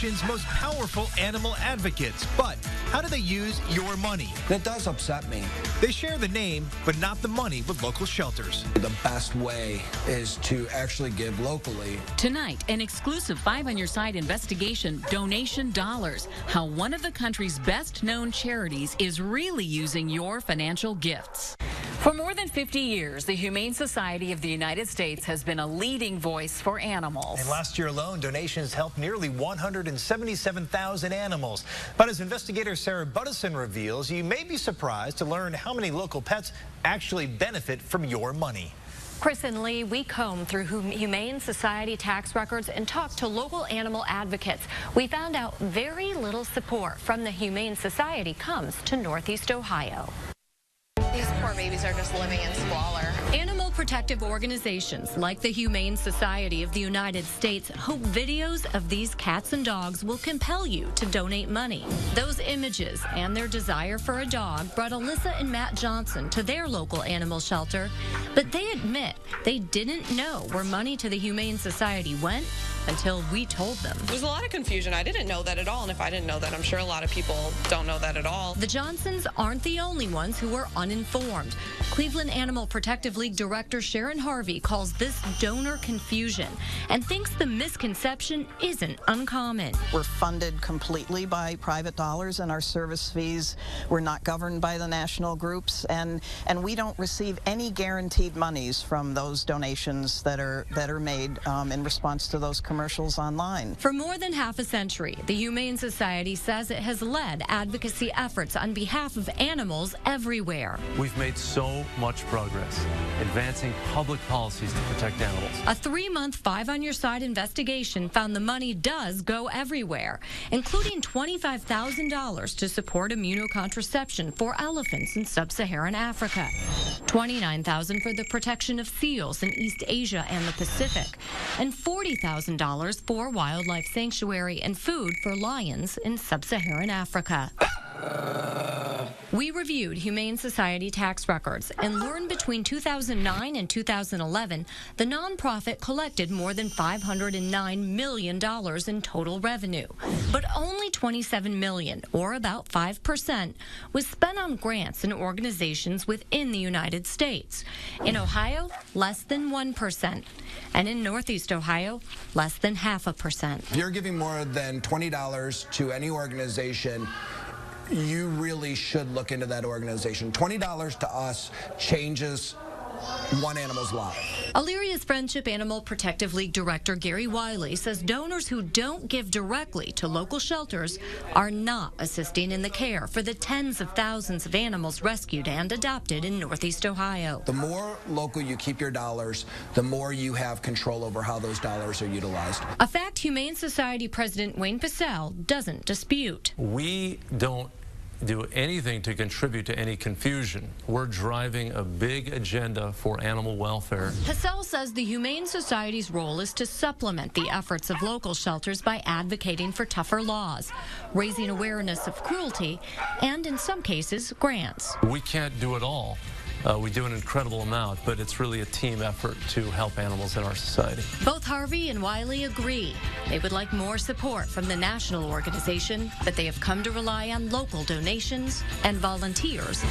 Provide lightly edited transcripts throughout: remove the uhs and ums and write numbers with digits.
nation's most powerful animal advocates. But how do they use your money? That does upset me. They share the name, but not the money with local shelters. The best way is to actually give locally. Tonight, an exclusive 5 on Your Side investigation, Donation Dollars, how one of the country's best-known charities is really using your financial gifts. For more than 50 years, the Humane Society of the United States has been a leading voice for animals. And last year alone, donations helped nearly 177,000 animals. But as investigator Sarah Buttison reveals, you may be surprised to learn how many local pets actually benefit from your money. Chris and Lee, we combed through Humane Society tax records and talked to local animal advocates. We found out very little support from the Humane Society comes to Northeast Ohio. These poor babies are just living in squalor. Animal protective organizations like the Humane Society of the United States hope videos of these cats and dogs will compel you to donate money. Those images and their desire for a dog brought Alyssa and Matt Johnson to their local animal shelter, but they admit they didn't know where money to the Humane Society went until we told them. There's a lot of confusion. I didn't know that at all, and if I didn't know that, I'm sure a lot of people don't know that at all. The Johnsons aren't the only ones who were uninformed. Cleveland Animal Protective League Director Sharon Harvey calls this donor confusion and thinks the misconception isn't uncommon. We're funded completely by private dollars, and our service fees were not governed by the national groups, and we don't receive any guaranteed monies from those donations that are made in response to those commercials online. For more than half a century, the Humane Society says it has led advocacy efforts on behalf of animals everywhere. We've made so much progress advancing public policies to protect animals. A 3-month 5 on Your Side investigation found the money does go everywhere, including $25,000 to support immunocontraception for elephants in sub-Saharan Africa, $29,000 for the protection of seals in East Asia and the Pacific, and $40,000 for wildlife sanctuary and food for lions in sub-Saharan Africa. We reviewed Humane Society tax records and learned between 2009 and 2011, the nonprofit collected more than $509 million in total revenue. But only $27 million, or about 5%, was spent on grants and organizations within the United States. In Ohio, less than 1%. And in Northeast Ohio, less than 0.5%. If you're giving more than $20 to any organization, you really should look into that organization. $20 to us changes one animal's life. Illyria's Friendship Animal Protective League Director Gary Wiley says donors who don't give directly to local shelters are not assisting in the care for the tens of thousands of animals rescued and adopted in Northeast Ohio. The more local you keep your dollars, the more you have control over how those dollars are utilized. A fact Humane Society President Wayne Pacell doesn't dispute. We don't do anything to contribute to any confusion. We're driving a big agenda for animal welfare. Pacell says the Humane Society's role is to supplement the efforts of local shelters by advocating for tougher laws, raising awareness of cruelty, and in some cases, grants. We can't do it all. We do an incredible amount, but it's really a team effort to help animals in our society. Both Harvey and Wiley agree they would like more support from the national organization, but they have come to rely on local donations and volunteers.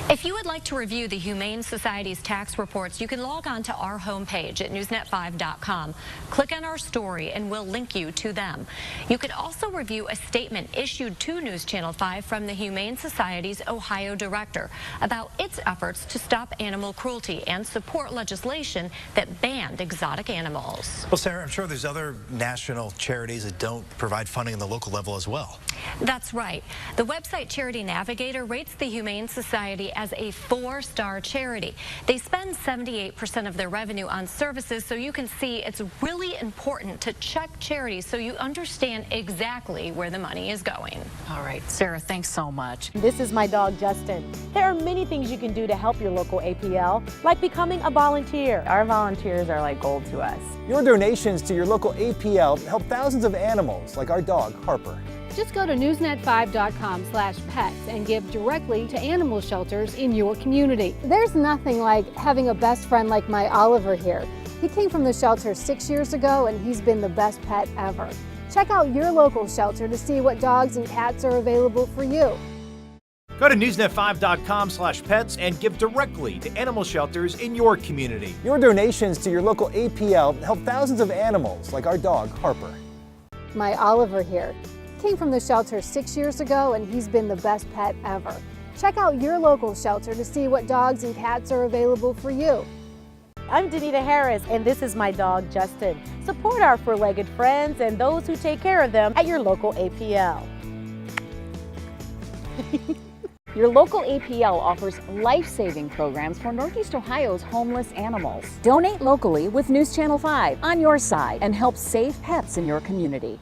If you would like to review the Humane Society's tax reports, you can log on to our homepage at newsnet5.com. Click on our story and we'll link you to them. You could also review a statement issued to News Channel 5 from the Humane Society's Ohio director about its efforts to stop animal cruelty and support legislation that banned exotic animals. Well, Sarah, I'm sure there's other national charities that don't provide funding on the local level as well. That's right. The website Charity Navigator rates the Humane Society as a 4-star charity. They spend 78% of their revenue on services, so you can see it's really important to check charities so you understand exactly where the money is going. All right, Sarah, thanks so much. This is my dog, Justin. There are many things you can do to help your local APL, like becoming a volunteer. Our volunteers are like gold to us. Your donations to your local APL help thousands of animals, like our dog, Harper. Just go to newsnet5.com/pets and give directly to animal shelters in your community. There's nothing like having a best friend like my Oliver here. He came from the shelter 6 years ago and he's been the best pet ever. Check out your local shelter to see what dogs and cats are available for you. Go to newsnet5.com/pets and give directly to animal shelters in your community. Your donations to your local APL help thousands of animals, like our dog, Harper. My Oliver here came from the shelter 6 years ago and he's been the best pet ever. Check out your local shelter to see what dogs and cats are available for you. I'm Danita Harris, and this is my dog, Justin. Support our four-legged friends and those who take care of them at your local APL. Your local APL offers life-saving programs for Northeast Ohio's homeless animals. Donate locally with News Channel 5 on your side and help save pets in your community.